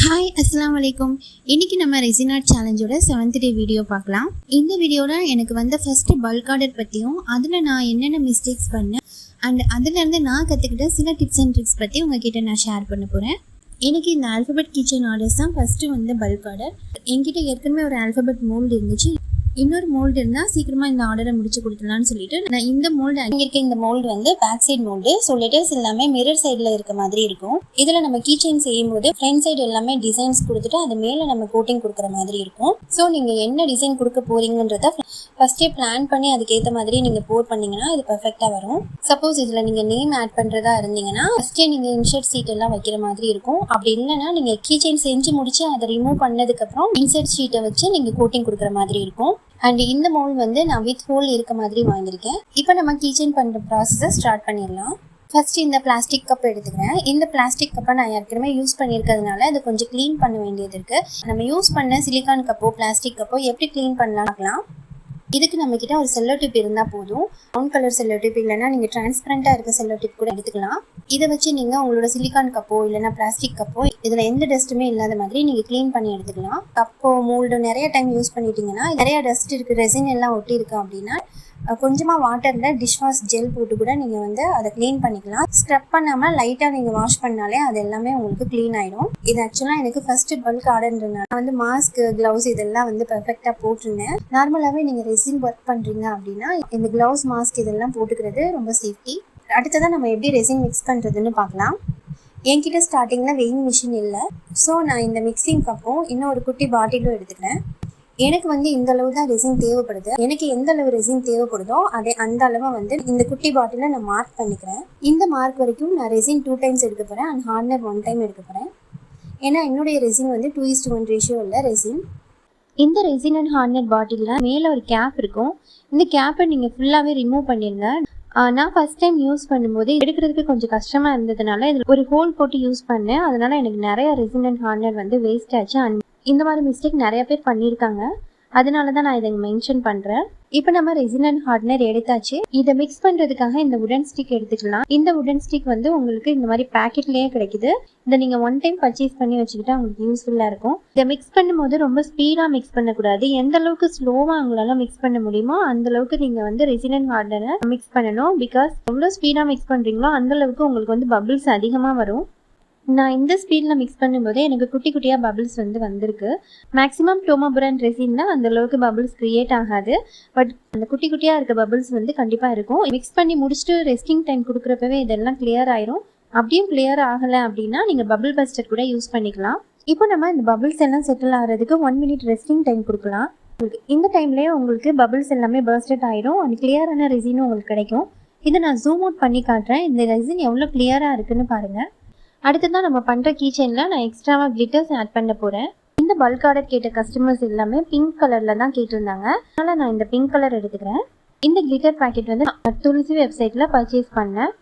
Hi அஸ்ஸலாமு அலைக்கும். இன்றைக்கி நம்ம ரெசின் ஆர்ட் சேலஞ்சோட 7th டே வீடியோ பார்க்கலாம். இந்த வீடியோவில் எனக்கு வந்த ஃபஸ்ட்டு பல்க் ஆர்டர் பற்றியும் அதில் நான் என்னென்ன மிஸ்டேக்ஸ் பண்ணேன் அண்ட் அதிலேருந்து நான் கற்றுக்கிட்ட சில டிப்ஸ் அண்ட் ட்ரிக்ஸ் பற்றி உங்ககிட்ட நான் ஷேர் பண்ண போகிறேன். எனக்கு இந்த ஆல்ஃபபெட் கிச்சன் ஆர்டர்ஸ் தான் ஃபஸ்ட்டு வந்து பல்க் ஆர்டர். என்கிட்ட ஏற்கனவே ஒரு ஆல்ஃபபெட் மோல்டு இருந்துச்சு. இன்னொரு மோல்டு இருந்தால் சீக்கிரமாக இந்த ஆர்டரை முடிச்சு கொடுத்துலான்னு சொல்லிட்டு நான் இந்த மோல்டு அங்கே இருக்க இந்த மோல்டு வந்து back side mould. So letters எல்லாமே மிரர் சைடில் இருக்க மாதிரி இருக்கும். இதில் நம்ம கீச்செயின் செய்யும் போது ஃப்ரண்ட் சைடு எல்லாமே டிசைன்ஸ் கொடுத்துட்டு அது மேலே நம்ம கோட்டிங் கொடுக்குற மாதிரி இருக்கும். ஸோ நீங்கள் என்ன டிசைன் கொடுக்க போறீங்கன்றத ஃபஸ்ட்டே பிளான் பண்ணி அதுக்கேற்ற மாதிரி நீங்கள் போர் பண்ணிங்கன்னா இது பர்ஃபெக்டாக வரும். சப்போஸ் இதில் நீங்கள் நேம் ஆட் பண்ணுறதா இருந்தீங்கன்னா ஃபஸ்ட்டே நீங்கள் இன்சர்ட் சீட் எல்லாம் வைக்கிற மாதிரி இருக்கும். அப்படி இல்லைன்னா நீங்கள் கீச்செயின் செஞ்சு முடிச்சு அதை ரிமூவ் பண்ணதுக்கப்புறம் இன்சர்ட் ஷீட்டை வச்சு நீங்கள் கோட்டிங் கொடுக்குற மாதிரி இருக்கும். அண்ட் இந்த மோல்டு வந்து நான் வித் ஹோல் இருக்க மாதிரி வாங்கியிருக்கேன். இப்போ நம்ம கீச்செயின் பண்ணுற ப்ராசஸை ஸ்டார்ட் பண்ணிடலாம். ஃபஸ்ட்டு இந்த பிளாஸ்டிக் கப் எடுத்துக்கிறேன். இந்த பிளாஸ்டிக் கப்பை நான் ஏற்கனவே யூஸ் பண்ணியிருக்கிறதுனால அது கொஞ்சம் க்ளீன் பண்ண வேண்டியது இருக்குது. நம்ம யூஸ் பண்ண சிலிக்கான் கப்போ பிளாஸ்டிக் கப்போ எப்படி க்ளீன் பண்ணலாம் பார்க்கலாம். இதுக்கு நம்மக்கிட்ட ஒரு செல்லோ டிப் இருந்தால் போதும். ப்ரௌன் கலர் செல்லோ டிப் இல்லைனா நீங்கள் டிரான்ஸ்பரண்ட்டாக இருக்க செல்லோ டிப் கூட எடுத்துக்கலாம். இதை வச்சு நீங்கள் உங்களோட சிலிக்கான் கப்போ இல்லைனா பிளாஸ்டிக் கப்போ இதில் எந்த டஸ்ட்டுமே இல்லாத மாதிரி நீங்கள் க்ளீன் பண்ணி எடுத்துக்கலாம். கப்போ மோல்டு நிறைய டைம் யூஸ் பண்ணிட்டீங்கன்னா நிறைய டஸ்ட் இருக்குது, ரெசின் எல்லாம் ஒட்டி இருக்கு அப்படின்னா கொஞ்சமாக வாட்டரில் டிஷ் வாஷ் ஜெல் போட்டு கூட நீங்கள் வந்து அதை க்ளீன் பண்ணிக்கலாம். ஸ்க்ரப் பண்ணாமல் லைட்டாக நீங்கள் வாஷ் பண்ணாலே அது எல்லாமே உங்களுக்கு க்ளீன் ஆகிடும். இது ஆக்சுவலாக எனக்கு ஃபஸ்ட்டு பல்க் ஆர்டர்ன்றதுனால நான் வந்து மாஸ்க் க்ளவுஸ் இதெல்லாம் வந்து பர்ஃபெக்டாக போட்டிருந்தேன். நார்மலாகவே நீங்கள் ரெசின் ஒர்க் பண்ணுறீங்க அப்படின்னா இந்த க்ளவுஸ் மாஸ்க் இதெல்லாம் போட்டுக்கிறது ரொம்ப சேஃப்டி. அடுத்ததான் நம்ம எப்படி ரெசின் மிக்ஸ் பண்ணுறதுன்னு பார்க்கலாம். என்கிட்ட ஸ்டார்டிங்கில் வெயிங் மிஷின் இல்லை. ஸோ நான் இந்த மிக்சிங் கப்பும் இன்னும் ஒரு குட்டி பாட்டிலும் எடுத்துக்கிறேன். எனக்கு வந்து இந்த அளவு தான் ரெசின் தேவைப்படுது. எனக்கு எந்த அளவு ரெசின் தேவைப்படுதோ அந்த அளவை வந்து இந்த குட்டி பாட்டிலில் நான் மார்க் பண்ணிக்கிறேன். இந்த மார்க் வரைக்கும் நான் ரெசின் 2 டைம்ஸ் எடுக்க போகிறேன் அண்ட் ஹார்ட்னர் 1 டைம் எடுக்க போகிறேன். ஏன்னா என்னுடைய ரெசின் வந்து 2:1 ரேஷியோ இல்லை ரெசின். இந்த ரெசின் அண்ட் ஹார்ட்னர் பாட்டிலில் மேலே ஒரு கேப் இருக்கும். இந்த கேப்பை நீங்கள் ஃபுல்லாகவே ரிமூவ் பண்ணிடுங்க. நான் ஃபஸ்ட் டைம் யூஸ் பண்ணும்போது எடுக்கிறதுக்கு கொஞ்சம் கஷ்டமாக இருந்ததுனால இதில் ஒரு ஹோல் போட்டு யூஸ் பண்ணேன். அதனால் எனக்கு நிறைய ரெசின் அண்ட் ஹார்ட்னர் வந்து வேஸ்ட் ஆச்சு. அண்ட் இந்த மாதிரி மிஸ்டேக் நிறைய பேர் பண்ணியிருக்காங்க. அதனால தான் நான் இதை மென்ஷன் பண்ணுறேன். இப்போ நம்ம ரெசின் அண்ட் ஹார்ட்னர் எடுத்தாச்சு. இதை மிக்ஸ் பண்ணுறதுக்காக இந்த உடன் ஸ்டிக் எடுத்துக்கலாம். இந்த உடன் ஸ்டிக் வந்து உங்களுக்கு இந்த மாதிரி பேக்கெட்லேயே கிடைக்குது. இதை நீங்கள் 1 டைம் பர்ச்சேஸ் பண்ணி வச்சுக்கிட்டா உங்களுக்கு யூஸ்ஃபுல்லாக இருக்கும். இதை மிக்ஸ் பண்ணும்போது ரொம்ப ஸ்பீடாக மிக்ஸ் பண்ணக்கூடாது. எந்த அளவுக்கு ஸ்லோவாக உங்களால் மிக்ஸ் பண்ண முடியுமோ அந்த அளவுக்கு நீங்கள் வந்து ரெசின் அண்ட் ஹார்ட்னரை மிக்ஸ் பண்ணணும். பிகாஸ் எவ்வளோ ஸ்பீடாக மிக்ஸ் பண்ணுறீங்களோ அந்தளவுக்கு உங்களுக்கு வந்து பபிள்ஸ் அதிகமாக வரும். நான் இந்த ஸ்பீடில் மிக்ஸ் பண்ணும்போது எனக்கு குட்டி குட்டியாக பபிள்ஸ் வந்து வந்திருக்கு. மேக்ஸிமம் டோமோபுரான் ரெசின்னா அந்த அளவுக்கு பபிள்ஸ் க்ரியேட் ஆகாது. பட் அந்த குட்டி குட்டியாக இருக்க பபிள்ஸ் வந்து கண்டிப்பாக இருக்கும். மிக்ஸ் பண்ணி முடிச்சுட்டு ரெஸ்டிங் டைம் கொடுக்குறப்பவே இதெல்லாம் கிளியர் ஆயிரும். அப்படியும் கிளியர் ஆகலை அப்படின்னா நீங்கள் பபிள் பஸ்டர் கூட யூஸ் பண்ணிக்கலாம். இப்போ நம்ம இந்த பபிள்ஸ் எல்லாம் செட்டில் ஆகிறதுக்கு 1 மினிட் ரெஸ்டிங் டைம் கொடுக்கலாம். இந்த டைம்லேயே உங்களுக்கு பபிள்ஸ் எல்லாமே பர்ஸ்டட் ஆகிடும் அண்ட் கிளியரான ரெசினும் உங்களுக்கு கிடைக்கும். இதை நான் ஜூம் அவுட் பண்ணி காட்டுறேன். இந்த ரெசின் எவ்வளோ கிளியராக இருக்குன்னு பாருங்கள். அடுத்ததான் நம்ம பண்ணுற கீச்செயினில் நான் எக்ஸ்ட்ராவாக கிளிட்டர்ஸ் ஆட் பண்ண போகிறேன். இந்த பல்க் ஆர்டர் கேட்ட கஸ்டமர்ஸ் எல்லாமே பிங்க் கலரில் தான் கேட்டிருந்தாங்க. அதனால் நான் இந்த பிங்க் கலர் எடுத்துக்கிறேன். இந்த கிளிட்டர் பேக்கெட் வந்து நான் துளசி வெப்சைட்டில் பர்ச்சேஸ் பண்ணேன்.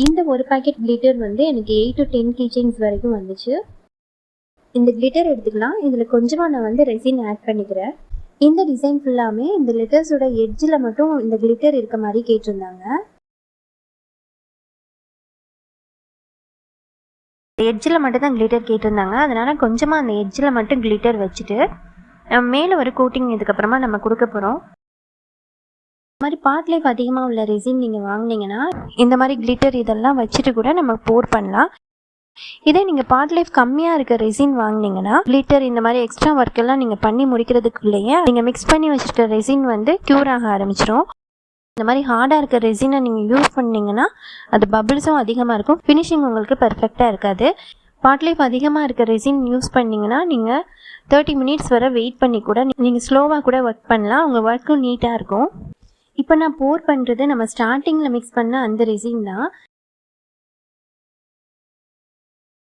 இந்த ஒரு பேக்கெட் கிளிட்டர் வந்து எனக்கு 8 to 10 கீச்செயின்ஸ் வரைக்கும் வந்துச்சு. இந்த கிளிட்டர் எடுத்துக்கலாம். இதில் கொஞ்சமாக நான் வந்து ரெசின் ஆட் பண்ணிக்கிறேன். இந்த டிசைன் ஃபுல்லாமே இந்த லெட்டர்ஸோட எட்ஜில் மட்டும் இந்த கிளிட்டர் இருக்க மாதிரி கேட்டிருந்தாங்க. எட்ஜில் மட்டும் தான் கிளிட்டர் கேட்டிருந்தாங்க. அதனால் கொஞ்சமாக அந்த எட்ஜில் மட்டும் கிளிட்டர் வச்சுட்டு மேலே ஒரு கோட்டிங் இதுக்கப்புறமா நம்ம கொடுக்க போகிறோம். இந்த மாதிரி பார்ட் லைஃப் அதிகமாக உள்ள ரெசின் நீங்கள் வாங்கினீங்கன்னா இந்த மாதிரி கிளிட்டர் இதெல்லாம் வச்சுட்டு கூட நம்ம போர் பண்ணலாம். இதே நீங்கள் பார்ட் லைஃப் கம்மியாக இருக்க ரெசின் வாங்கினீங்கன்னா கிளிட்டர் இந்த மாதிரி எக்ஸ்ட்ரா ஒர்க் எல்லாம் நீங்கள் பண்ணி முடிக்கிறதுக்குள்ளேயே நீங்கள் மிக்ஸ் பண்ணி வச்சுருக்க ரெசின் வந்து க்யூர் ஆக ஆரம்பிச்சிடும். இந்த மாதிரி ஹார்டாக இருக்க ரெசினை நீங்கள் யூஸ் பண்ணிங்கன்னா அது பபிள்ஸும் அதிகமாக இருக்கும், ஃபினிஷிங் உங்களுக்கு பர்ஃபெக்டாக இருக்காது. பார்ட் லைஃப் அதிகமாக இருக்க ரெசின் யூஸ் பண்ணிங்கன்னா நீங்கள் 30 மினிட்ஸ் வரை வெயிட் பண்ணி கூட நீங்கள் ஸ்லோவாக கூட ஒர்க் பண்ணலாம். உங்கள் ஒர்க்கும் நீட்டாக இருக்கும். இப்போ நான் போர் பண்ணுறது நம்ம ஸ்டார்டிங்கில் மிக்ஸ் பண்ண அந்த ரெசின் தான்.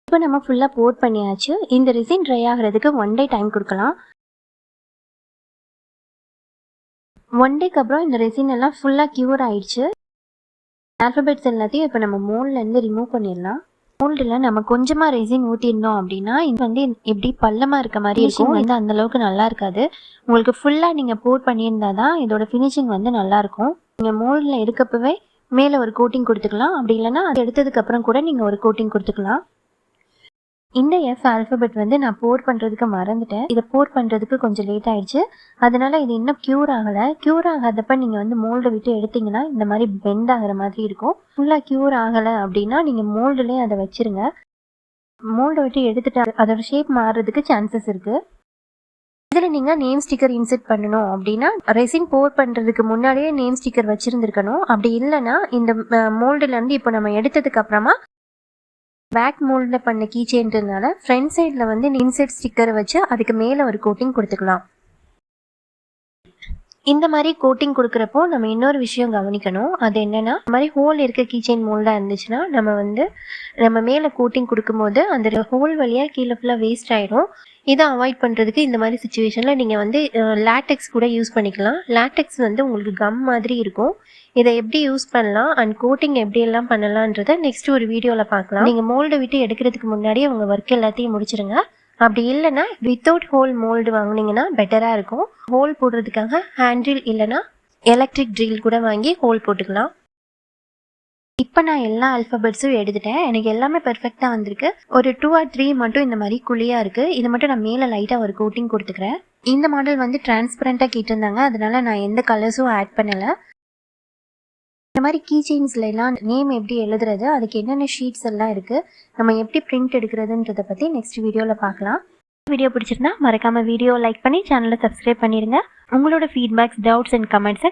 இப்போ நம்ம ஃபுல்லாக போர் பண்ணியாச்சு. இந்த ரெசின் ட்ரை ஆகிறதுக்கு 1 டே டைம் கொடுக்கலாம். 1 டேக்கு அப்புறம் இந்த ரெசின் எல்லாம் ஃபுல்லாக க்யூர் ஆயிடுச்சு. ஆல்ஃபபெட்ஸ் எல்லாத்தையும் இப்போ நம்ம மோல்ட்லேருந்து ரிமூவ் பண்ணிடலாம். மோல்டில் நம்ம கொஞ்சமாக ரெசின் ஊற்றிருந்தோம் அப்படின்னா இது வந்து எப்படி பள்ளமாக இருக்க மாதிரி இருக்கும், வந்து அந்தளவுக்கு நல்லா இருக்காது. உங்களுக்கு ஃபுல்லாக நீங்கள் போர் பண்ணியிருந்தா தான் இதோட ஃபினிஷிங் வந்து நல்லாயிருக்கும். நீங்கள் மோல்டில் இருக்கப்பவே மேலே ஒரு கோட்டிங் கொடுத்துக்கலாம். அப்படி இல்லைன்னா அது எடுத்ததுக்கப்புறம் கூட நீங்கள் ஒரு கோட்டிங் கொடுத்துக்கலாம். இந்த எஃப் ஆல்ஃபபெட் வந்து நான் போர் பண்ணுறதுக்கு மறந்துட்டேன். இதை போர் பண்ணுறதுக்கு கொஞ்சம் லேட் ஆயிடுச்சு. அதனால இது இன்னும் க்யூர் ஆகலை. க்யூர் ஆகாதப்ப நீங்கள் வந்து மோல்டை விட்டு எடுத்தீங்கன்னா இந்த மாதிரி பெண்ட் ஆகிற மாதிரி இருக்கும். ஃபுல்லாக க்யூர் ஆகலை அப்படின்னா நீங்கள் மோல்டுலேயே அதை வச்சிருங்க. மோல்டை விட்டு எடுத்துட்டு அதோட ஷேப் மாறுறதுக்கு சான்சஸ் இருக்குது. இதில் நீங்கள் நேம் ஸ்டிக்கர் இன்செர்ட் பண்ணணும் அப்படின்னா ரெசின் போர் பண்ணுறதுக்கு முன்னாடியே நேம் ஸ்டிக்கர் வச்சுருந்துருக்கணும். அப்படி இல்லைன்னா இந்த மோல்டுலேருந்து இப்போ நம்ம எடுத்ததுக்கு அப்புறமா பேக் மோல்டில் பண்ண கீ செயின்றதுனால ஃப்ரண்ட் சைடில் வந்து இன்செர்ட் ஸ்டிக்கரை வச்சு அதுக்கு மேலே ஒரு கோட்டிங் கொடுத்துக்கலாம். இந்த மாதிரி கோட்டிங் கொடுக்குறப்போ நம்ம இன்னொரு விஷயம் கவனிக்கணும். அது என்னென்னா, இந்த மாதிரி ஹோல் இருக்க கீ செயின் மோல்டாக இருந்துச்சுன்னா நம்ம மேலே கோட்டிங் கொடுக்கும்போது அந்த ஹோல் வழியாக கீழே ஃபுல்லாக வேஸ்ட் ஆகிடும். இதை அவாய்ட் பண்ணுறதுக்கு இந்த மாதிரி சுச்சுவேஷனில் நீங்கள் வந்து லேட்டெக்ஸ் கூட யூஸ் பண்ணிக்கலாம். லேட்டெக்ஸ் வந்து உங்களுக்கு கம் மாதிரி இருக்கும். இதை எப்படி யூஸ் பண்ணலாம் அண்ட் கோட்டிங் எப்படியெல்லாம் பண்ணலான்றதை நெக்ஸ்ட் ஒரு வீடியோவில் பார்க்கலாம். நீங்கள் மோல்டை விட்டு எடுக்கிறதுக்கு முன்னாடியே உங்கள் ஒர்க் எல்லாத்தையும் முடிச்சிருங்க. அப்படி இல்லைன்னா வித்தவுட் ஹோல் மோல்டு வாங்கினீங்கன்னா பெட்டராக இருக்கும். ஹோல் போடுறதுக்காக ஹேண்டில் இல்லைன்னா எலக்ட்ரிக் ட்ரில் கூட வாங்கி ஹோல் போட்டுக்கலாம். இப்போ நான் எல்லா ஆல்ஃபபெட்ஸும் எடுத்துட்டேன். எனக்கு எல்லாமே பெர்ஃபெக்டாக வந்திருக்கு. ஒரு 2 or 3 மட்டும் இந்த மாதிரி குழியாக இருக்குது. இது மட்டும் நான் மேலே லைட்டாக ஒரு கோட்டிங் கொடுத்துக்கிறேன். இந்த மாடல் வந்து டிரான்ஸ்பரண்ட்டாக கேட்டிருந்தாங்க. அதனால நான் எந்த கலர்ஸும் ஆட் பண்ணலை. இந்த மாதிரி கீ செயின்ஸ்ல எல்லாம் நேம் எப்படி எழுதுறது, அதுக்கு என்னென்ன ஷீட்ஸ் எல்லாம் இருக்குது, நம்ம எப்படி பிரிண்ட் எடுக்கிறதுன்றதை பற்றி நெக்ஸ்ட் வீடியோவில் பார்க்கலாம். வீடியோ பிடிச்சிருந்தா மறக்காமல் வீடியோ லைக் பண்ணி சேனலை சப்ஸ்கிரைப் பண்ணிடுங்க. உங்களோட ஃபீட்பேக்ஸ், டவுட்ஸ் அண்ட் கமெண்ட்ஸை